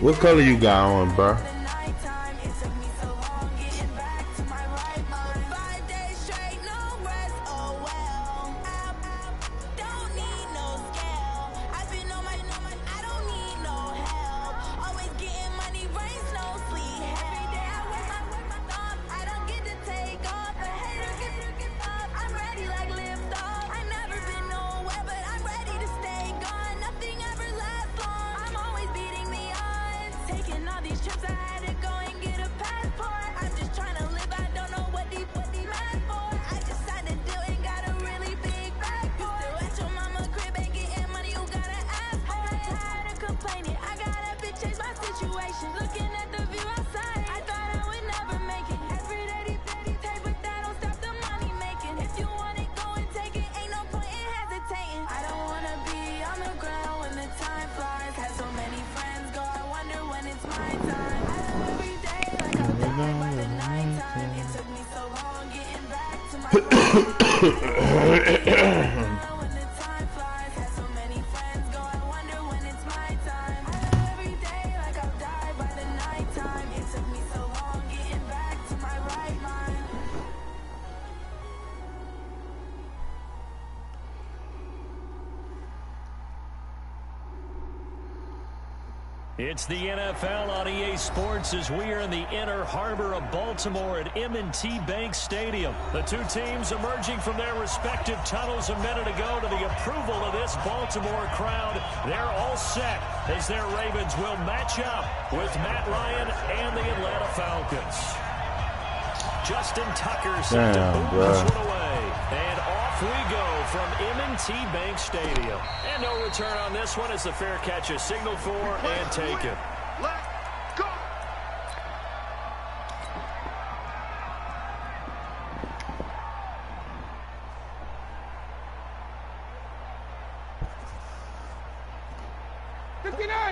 What color you got on, bro? It's the NFL on EA Sports as we are in the inner harbor of Baltimore at M&T Bank Stadium. The two teams emerging from their respective tunnels a minute ago to the approval of this Baltimore crowd. They're all set as their Ravens will match up with Matt Ryan and the Atlanta Falcons. Justin Tucker set to boom this one away. And off we go from M&T Bank Stadium. And no return on this one as the fair catch is signaled for and taken. Let's go!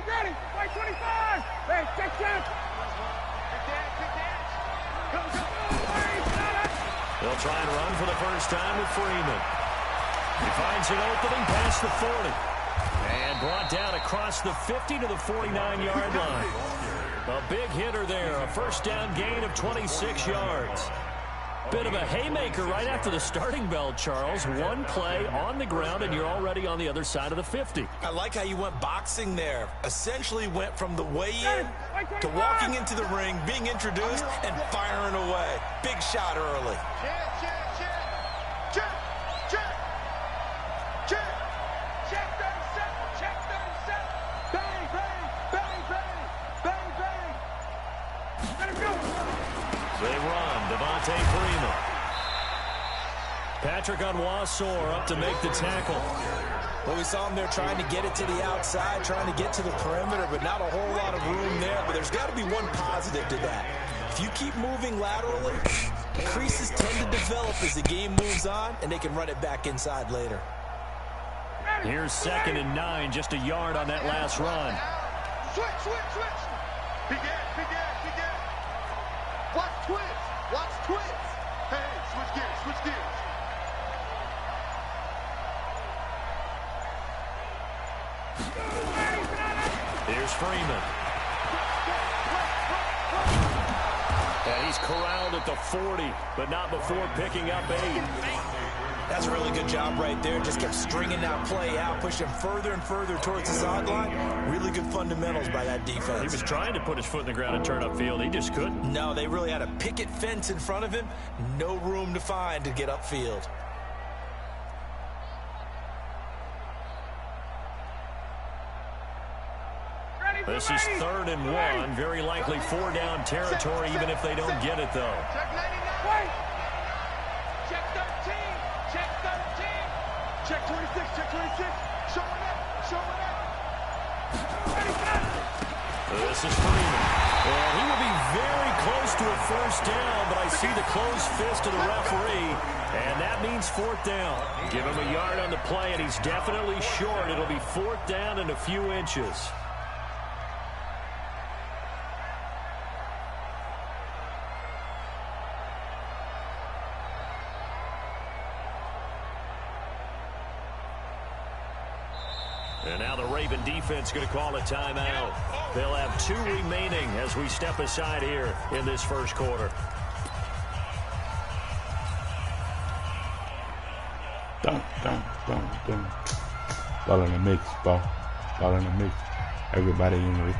Ready, white 25. Hey, check. They'll try and run for the first time with Freeman. He finds an opening past the 40. And brought down across the 50 to the 49-yard line. A big hitter there. A first down gain of 26 yards. Bit of a haymaker right after the starting bell, Charles. One play on the ground, and you're already on the other side of the 50. I like how you went boxing there. Essentially went from the weigh-in to walking into the ring, being introduced, and firing away. Big shot early. Freeman. Patrick Onwuasor up to make the tackle. Well, we saw him there trying to get it to the outside, trying to get to the perimeter, but not a whole lot of room there. But there's got to be one positive to that. If you keep moving laterally, creases tend to develop as the game moves on, and they can run it back inside later. Here's 2nd and 9, just a yard on that last run. Switch. Begin. Watch twist. Hey, switch gears. Here's Freeman. And he's corralled at the 40, but not before picking up 8. That's a really good job right there. Just kept stringing that play out, pushing further and further towards the sideline. Really good fundamentals by that defense. He was trying to put his foot in the ground and turn upfield. He just couldn't. No, they really had a picket fence in front of him. No room to find to get upfield. This is 3rd and 1. Very likely 4-down territory, even if they don't get it, though. Check 26. Showing up. This is Freeman. Well, he will be very close to a first down, but I see the closed fist of the referee, and that means 4th down. Give him a yard on the play, and he's definitely short. It'll be 4th down and a few inches. And now the Raven defense going to call a timeout. They'll have 2 remaining as we step aside here in this first quarter. Dun, dun, dun, dun. Ball in the mix, ball. Ball in the mix. Everybody in with.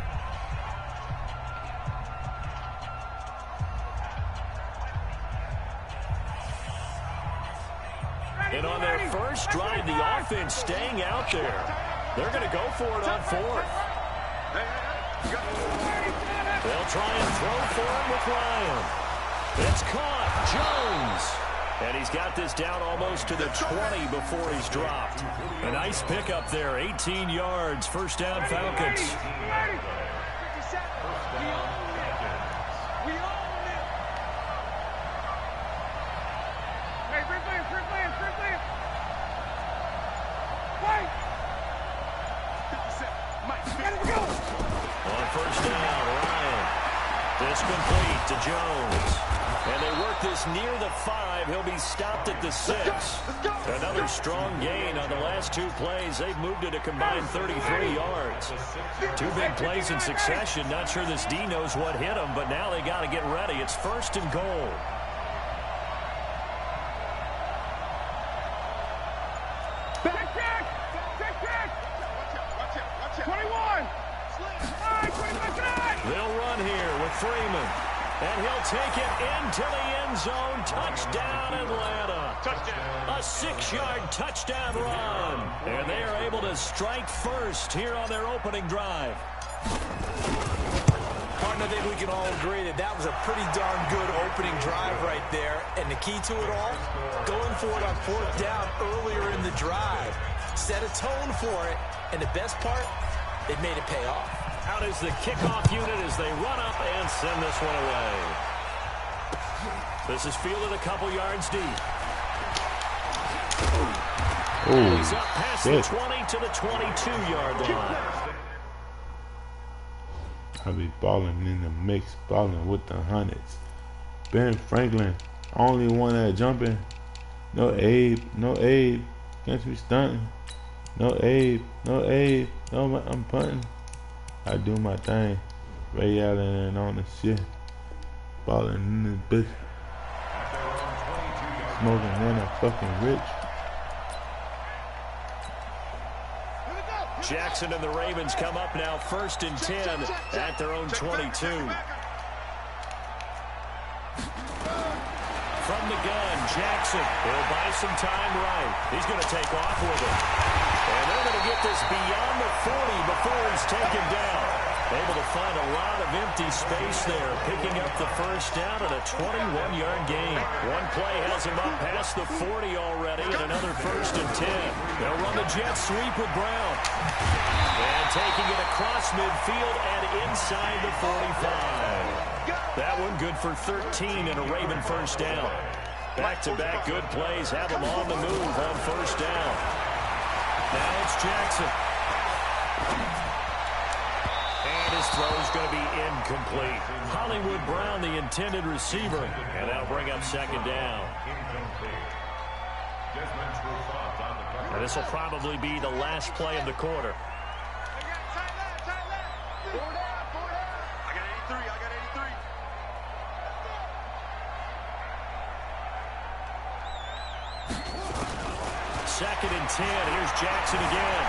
And on their first drive, the offense staying out there. They're going to go for it on 4th. They'll try and throw for him with Ryan. It's caught. Jones. And he's got this down almost to the 20 before he's dropped. A nice pickup there. 18 yards. First down, Falcons. On first down, Ryan. This complete to Jones. And they work this near the 5. He'll be stopped at the 6. Another strong gain on the last 2 plays. They've moved it a combined 33 yards. 2 big plays in succession. Not sure this D knows what hit him, but now they got to get ready. It's 1st and goal. They'll run here with Freeman. And he'll take it into the end zone. Touchdown, Atlanta. Touchdown. A 6-yard touchdown run. And they are able to strike first here on their opening drive. Martin, I think we can all agree that that was a pretty darn good opening drive right there. And the key to it all, going for it on 4th down earlier in the drive. Set a tone for it. And the best part, it made it pay off. Out is the kickoff unit as they run up and send this one away. This is fielded a couple yards deep. Oh, he's up past the 20 to the 22-yard line. I be balling in the mix, balling with the hundreds. Ben Franklin, only one that jumping. No Abe, no Abe. Can't be stunting. No Abe, no Abe. No, I'm punting. I do my thing. Ray Allen and on the shit. Balling in this bitch. Smoking in a fucking rich. Jackson and the Ravens come up now 1st and 10 at their own 22. From the gun, Jackson will buy some time right. He's going to take off with it. And they're going to get this beyond the 40 before he's taken down. Able to find a lot of empty space there, picking up the first down at a 21-yard gain. One play has him up past the 40 already, and another 1st and 10. They'll run the jet sweep with Brown. And taking it across midfield and inside the 45. That one good for 13 and a Raven first down. Back-to-back good plays have him on the move on first down. Now it's Jackson. And his throw's going to be incomplete. Hollywood Brown, the intended receiver. And that'll bring up 2nd down. And this will probably be the last play of the quarter. Second and 10. Here's Jackson again.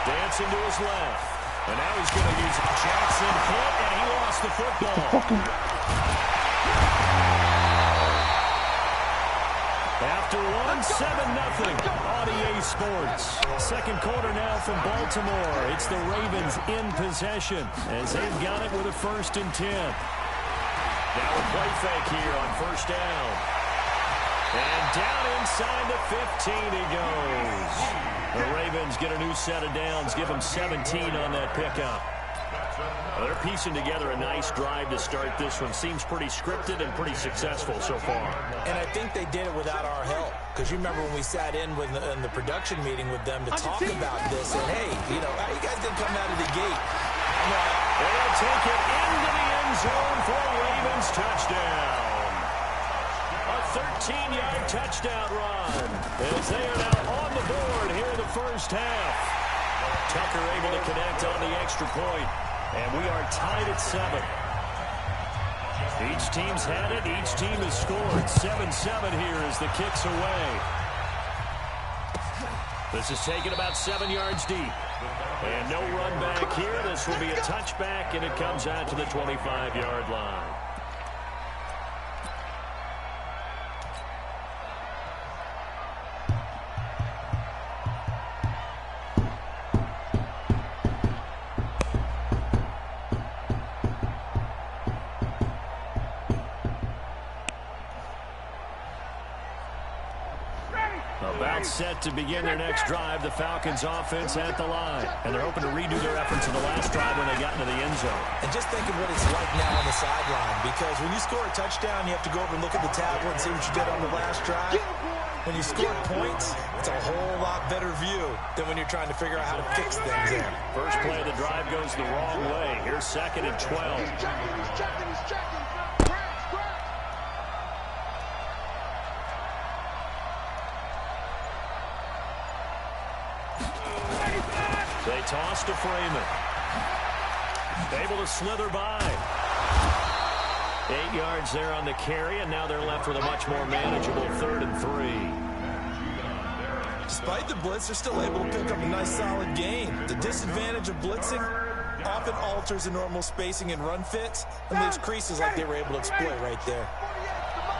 Dancing to his left. And now he's going to use Jackson hit, and he lost the football. After one, 7-0 on EA Sports. Second quarter now from Baltimore. It's the Ravens in possession as they've got it with a 1st and 10. Now a play fake here on first down. And down inside the 15 he goes. The Ravens get a new set of downs, give them 17 on that pickup. Well, they're piecing together a nice drive to start this one. Seems pretty scripted and pretty successful so far. And I think they did it without our help. Because you remember when we sat in the production meeting with them to talk about this. And, hey, you know, you guys didn't come out of the gate. They'll take it into the end zone for a Ravens touchdown. A 13-yard touchdown run as they are now on the board here in the first half. Tucker able to connect on the extra point. And we are tied at 7. Each team's had it. Each team has scored. 7-7 here as the kick's away. This is taken about 7 yards deep. And no run back here. This will be a touchback, and it comes out to the 25-yard line. About set to begin their next drive, the Falcons offense at the line. And they're hoping to redo their efforts in the last drive when they got into the end zone. And just think of what it's like now on the sideline, because when you score a touchdown, you have to go over and look at the tablet and see what you did on the last drive. When you score points, it's a whole lot better view than when you're trying to figure out how to fix things there. First play of the drive goes the wrong way. Here's 2nd and 12. He's checking. They toss to Freeman. Able to slither by. 8 yards there on the carry, and now they're left with a much more manageable 3rd and 3. Despite the blitz, they're still able to pick up a nice solid gain. The disadvantage of blitzing often alters the normal spacing and run fits and leaves creases like they were able to exploit right there.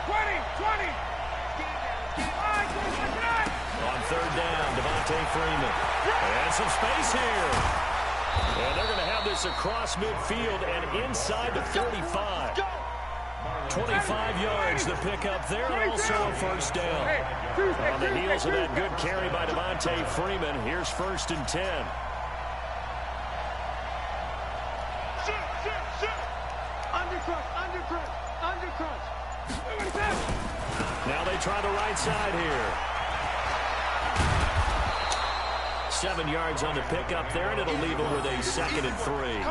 20. On 3rd down, Devontae Freeman. And some space here. And they're going to have this across midfield and inside the 35. 25 yards the pickup there, and also a first down. On the heels of that good carry by Devontae Freeman, here's 1st and 10. Undercrunch. Now they try the right side here. 7 yards on the pickup there, and it'll leave them with a 2nd and 3.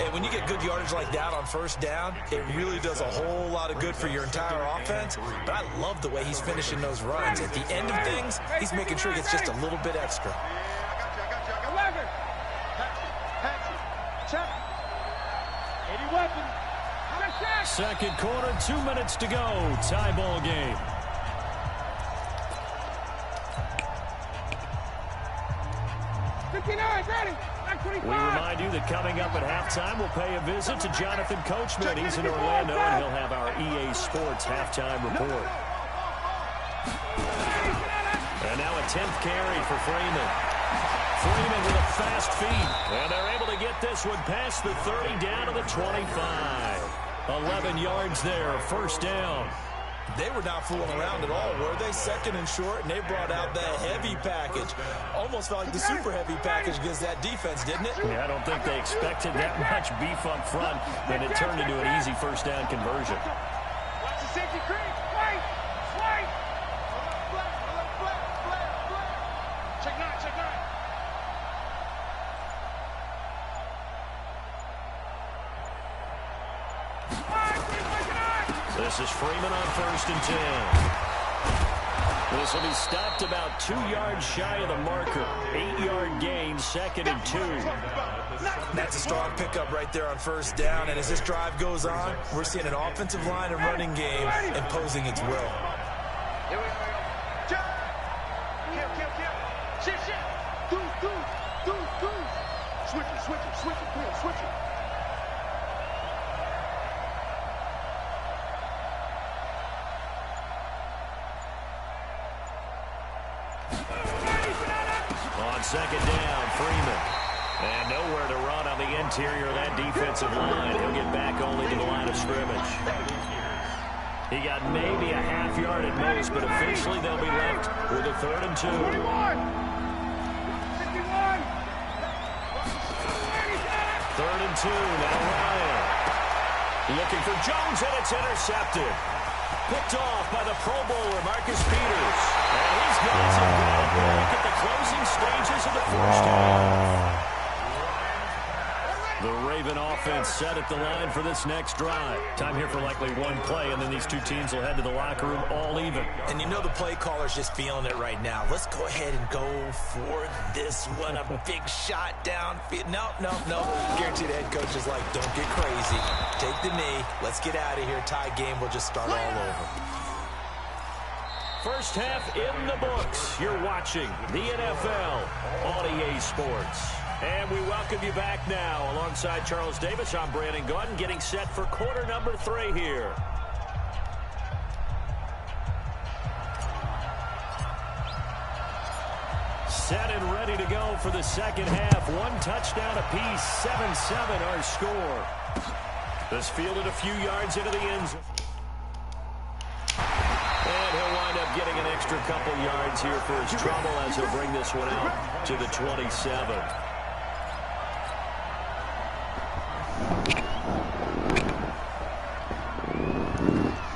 And when you get good yardage like that on 1st down, it really does a whole lot of good for your entire offense. But I love the way he's finishing those runs. At the end of things, he's making sure he gets just a little bit extra. I got you. Check. 80 weapons. 2nd quarter, 2 minutes to go. Tie ball game. We remind you that coming up at halftime, we'll pay a visit to Jonathan Coachman. He's in Orlando, and he'll have our EA Sports halftime report. And now a 10th carry for Freeman. Freeman with a fast feet, and they're able to get this one past the 30 down to the 25. 11 yards there, 1st down. They were not fooling around at all, were they? 2nd and short, and they brought out the heavy package. Almost felt like the super heavy package against that defense, didn't it? Yeah, I don't think they expected that much beef up front, and it turned into an easy 1st down conversion. Watch the safety creep. Wait. Check 9. This is Freeman on 1st and 10. This will be stopped about 2 yards shy of the marker. 8-yard gain, 2nd and 2. That's a strong pickup right there on 1st down. And as this drive goes on, we're seeing an offensive line and running game imposing its will. Here we go. Kill. Shit. Do. Switch it. On 2nd down, Freeman. And nowhere to run on the interior of that defensive line. He'll get back only to the line of scrimmage. He got maybe a half yard at most, but officially they'll be left with a 3rd and 2. 3rd and 2, now Ryan. Looking for Jones, and it's intercepted. Picked off by the Pro Bowler, Marcus Peters. And he's got some good break at the closing stages of the 1st half. The Raven offense set at the line for this next drive. Time here for likely one play, and then these two teams will head to the locker room all even. And you know the play caller's just feeling it right now. Let's go ahead and go for this one. A big shot down. No. Guaranteed the head coach is like, don't get crazy. Take the knee. Let's get out of here. Tie game. We'll just start all over. First half in the books. You're watching the NFL on EA Sports. And we welcome you back now. Alongside Charles Davis, I'm Brandon Gunn, getting set for quarter number 3 here. Set and ready to go for the second half. One touchdown apiece, 7-7 our score. This fielded a few yards into the end zone. And he'll wind up getting an extra couple yards here for his trouble as he'll bring this one out to the 27.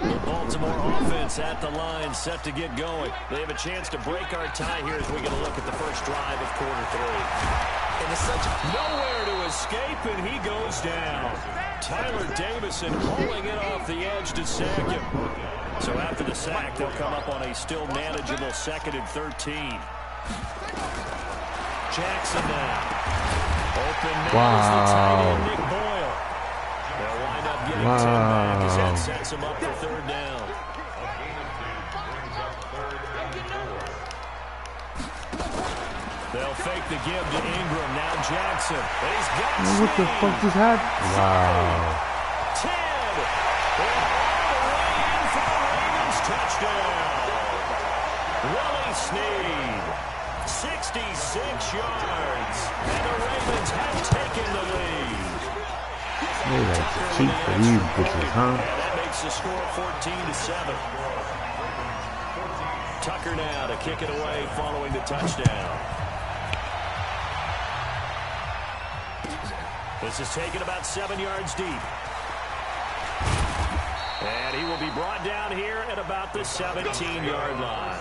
The Baltimore offense at the line, set to get going. They have a chance to break our tie here as we get a look at the first drive of quarter 3. And it's such nowhere to escape, and he goes down. Tyler Davison pulling it off the edge to sack him. So after the sack, they'll come up on a still manageable 2nd and 13. Jackson now. Open man is the tight end, Nick Boyle. They'll wind up getting 10 back as that sets him up for 3rd down. They'll fake the give to Ingram. Now Jackson. And he's got what the fuck just happened? Wow. 10. Touchdown. Willie Snead, 66 yards, and the Ravens have taken the lead. They like to cheat for these bitches, huh? And that makes the score 14-7. Tucker now to kick it away following the touchdown. This is taken about 7 yards deep. And he will be brought down here at about the 17-yard line.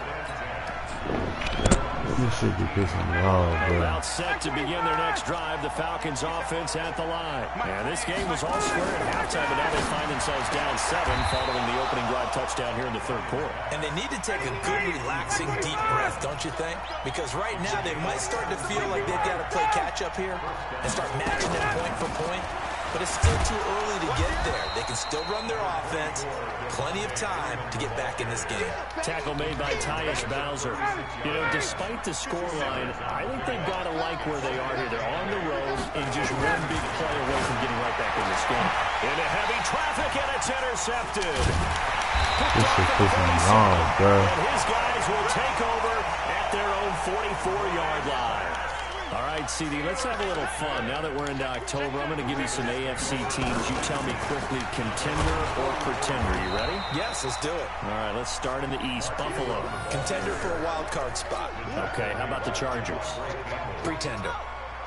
This should be pissing me off, bro. About set to begin their next drive, the Falcons offense at the line. And this game was all square at halftime, but now they find themselves down 7 following the opening drive touchdown here in the 3rd quarter. And they need to take a good, relaxing, deep breath, don't you think? Because right now they might start to feel like they've got to play catch-up here and start matching them point for point. But it's still too early to get there. They can still run their offense. Plenty of time to get back in this game. Tackle made by Tyus Bowser. You know, despite the scoreline, I think they've got to like where they are here. They're on the road and just one big play away from getting right back in this game. Into heavy traffic, and it's intercepted. This is pissing me off, bro. And his guys will take over at their own 44-yard line. All right, CD, let's have a little fun. Now that we're into October, I'm going to give you some AFC teams. You tell me quickly, contender or pretender. You ready? Yes, let's do it. All right, let's start in the East. Buffalo. Contender for a wild card spot. Okay, how about the Chargers? Pretender.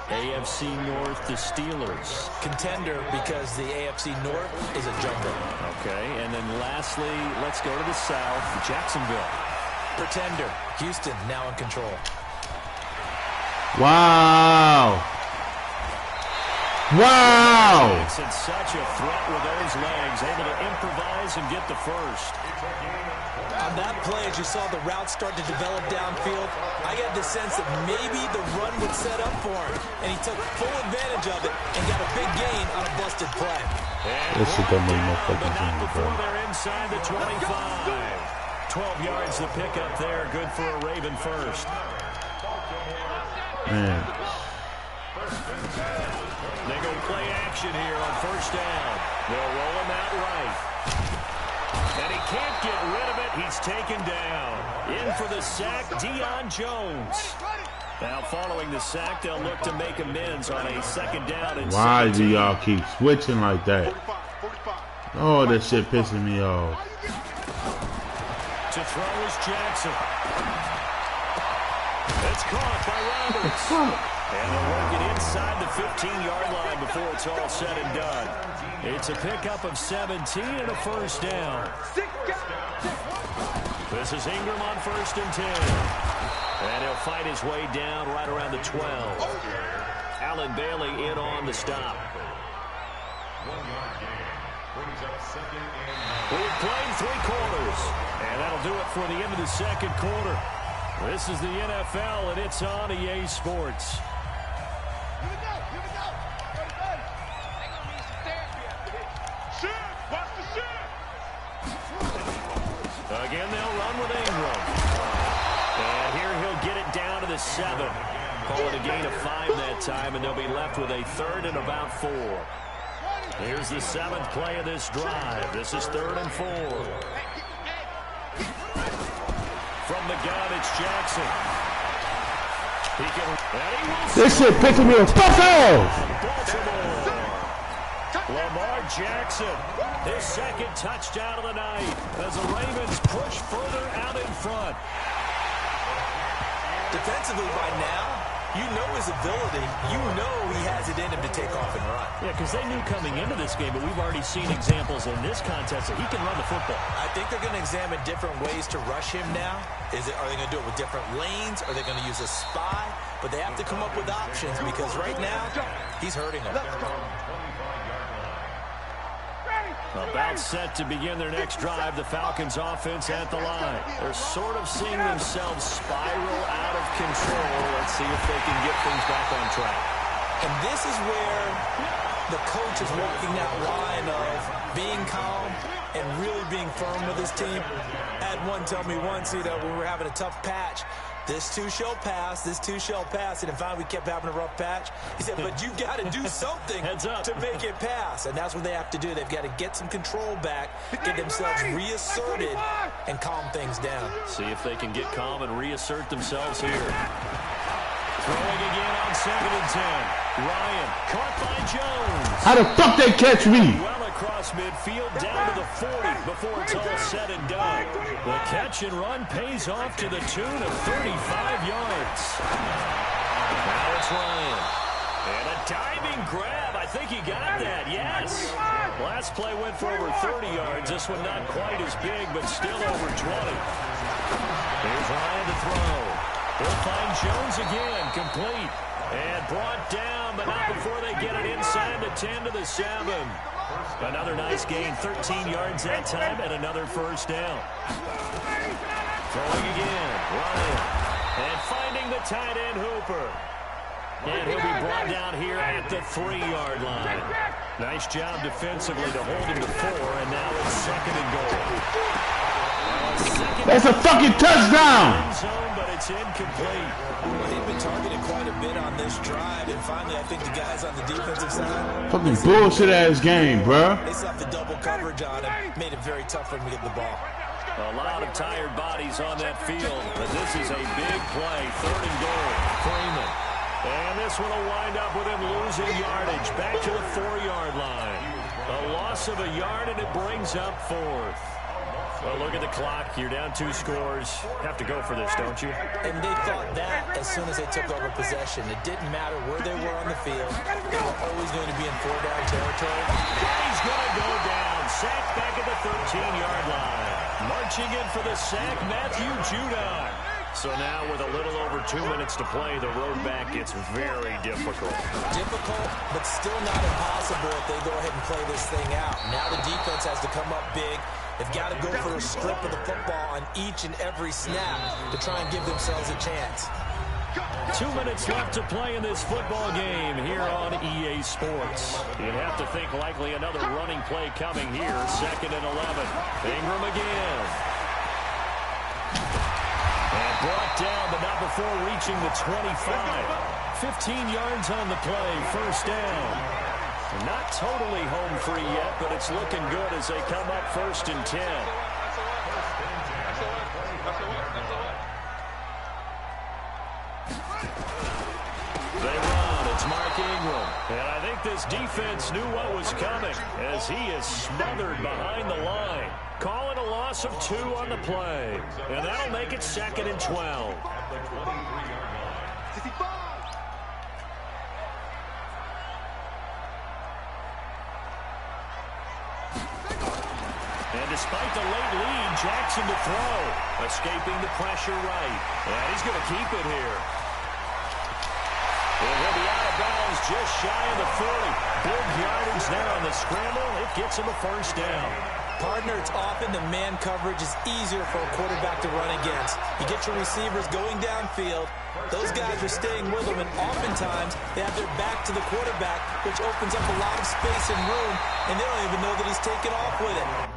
AFC North, the Steelers. Contender because the AFC North is a jungle. Okay, and then lastly, let's go to the South, Jacksonville. Pretender. Houston now in control. Wow. Wow. Makes it such a threat with those legs, able to improvise and get the first. On that play, as you saw the route start to develop downfield, I got the sense that maybe the run would set up for him, and he took full advantage of it and got a big gain on a busted play. This shit don't make no fucking sense, bro. They're inside the 25. 12 yards to pick up there, good for a Raven first. Man. They go play action here on first down. They'll roll him out right. And he can't get rid of it. He's taken down. In for the sack, Deion Jones. Now following the sack, they'll look to make amends on a 2nd down. And why do y'all keep switching like that? Oh, that shit pissing me off. To throw is Jackson. It's caught by Roberts. And they'll work it inside the 15-yard line before it's all said and done. It's a pickup of 17 and a first down. This is Ingram on 1st and 10. And he'll fight his way down right around the 12. Allen Bailey in on the stop. We've played 3 quarters, and that'll do it for the end of the second quarter. This is the NFL, and it's on EA Sports. Here we go. Here we go. They're going to need some therapy after this. Shit. Watch the shit. Again, they'll run with Ingram. And here he'll get it down to the 7. Call it a gain of 5 that time, and they'll be left with a 3rd and about 4. Here's the 7th play of this drive. This is 3rd and 4. From the gun, it's Jackson. He can, This shit pissing me the fuck off! Baltimore. Lamar Jackson, his 2nd touchdown of the night as the Ravens push further out in front. Defensively by now, you know his ability. You know he has it in him to take off and run. Yeah, because they knew coming into this game, but we've already seen examples in this contest that he can run the football. I think they're going to examine different ways to rush him now. Are they going to do it with different lanes? Are they going to use a spy? But they have to come up with options because right now, he's hurting them. About set to begin their next drive, the Falcons offense at the line. They're sort of seeing themselves spiral out of control. Let's see if they can get things back on track. And this is where the coach is walking that line of being calm and really being firm with his team. I had one tell me once, when we were having a tough patch, this too shall pass, this too shall pass. And finally we kept having a rough patch. He said, but you got to do something to make it pass. And that's what they have to do. They've got to get some control back, get themselves reasserted, and calm things down. See if they can get calm and reassert themselves here. Throwing again on 2nd and 10. Ryan caught by Jones. How the fuck they catch me? Well across midfield down to the 40 before it's all said and done. The catch and run pays off to the tune of 35 yards. Now it's Ryan. And a diving grab. I think he got that, yes. Last play went for over 30 yards. This one not quite as big, but still over 20. Here's Ryan to throw. He'll find Jones again, complete. And brought down, but not before they get it inside the 10 to the 7. Another nice gain, 13 yards that time, and another first down. Throwing again, Ryan. And finding the tight end, Hooper. And he'll be brought down here at the 3-yard line. Nice job defensively to hold him to 4, and now it's 2nd and goal. That's a fucking touchdown! But it's incomplete. Well, they've been targeted quite a bit on this drive, and finally I think the guys on the defensive side... Fucking bullshit ass game, bro. They slapped the double coverage on him, made it very tough for him to get the ball. A lot of tired bodies on that field, but this is a big play. 3rd and goal. Freeman. And this one will wind up with him losing yardage back to the 4-yard line. A loss of a yard, and it brings up 4th. Well, look at the clock. You're down 2 scores. Have to go for this, don't you? And they thought that as soon as they took over possession. It didn't matter where they were on the field. They were always going to be in 4-down territory. He's going to go down. Sacked back at the 13-yard line. Marching in for the sack, Matthew Judon. So now with a little over 2 minutes to play, the road back gets very difficult. Difficult, but still not impossible if they go ahead and play this thing out. Now the defense has to come up big. They've got to go for a strip of the football on each and every snap to try and give themselves a chance. 2 minutes left to play in this football game here on EA Sports. You'd have to think likely another running play coming here. 2nd and 11. Ingram again. And brought down, but not before reaching the 25. 15 yards on the play. First down. Not totally home free yet, but it's looking good as they come up 1st and 10. They run. It's Mark Ingram. And I think this defense knew what was coming as he is smothered behind the line. Calling a loss of 2 on the play. And that'll make it 2nd and 12. And despite the late lead, Jackson to throw. Escaping the pressure right. And he's going to keep it here. And he'll be out of bounds just shy of the 40. Big yardage there on the scramble. It gets him a first down. Partner, it's often the man coverage is easier for a quarterback to run against. You get your receivers going downfield. Those guys are staying with them, and oftentimes they have their back to the quarterback, which opens up a lot of space and room, and they don't even know that he's taken off with it.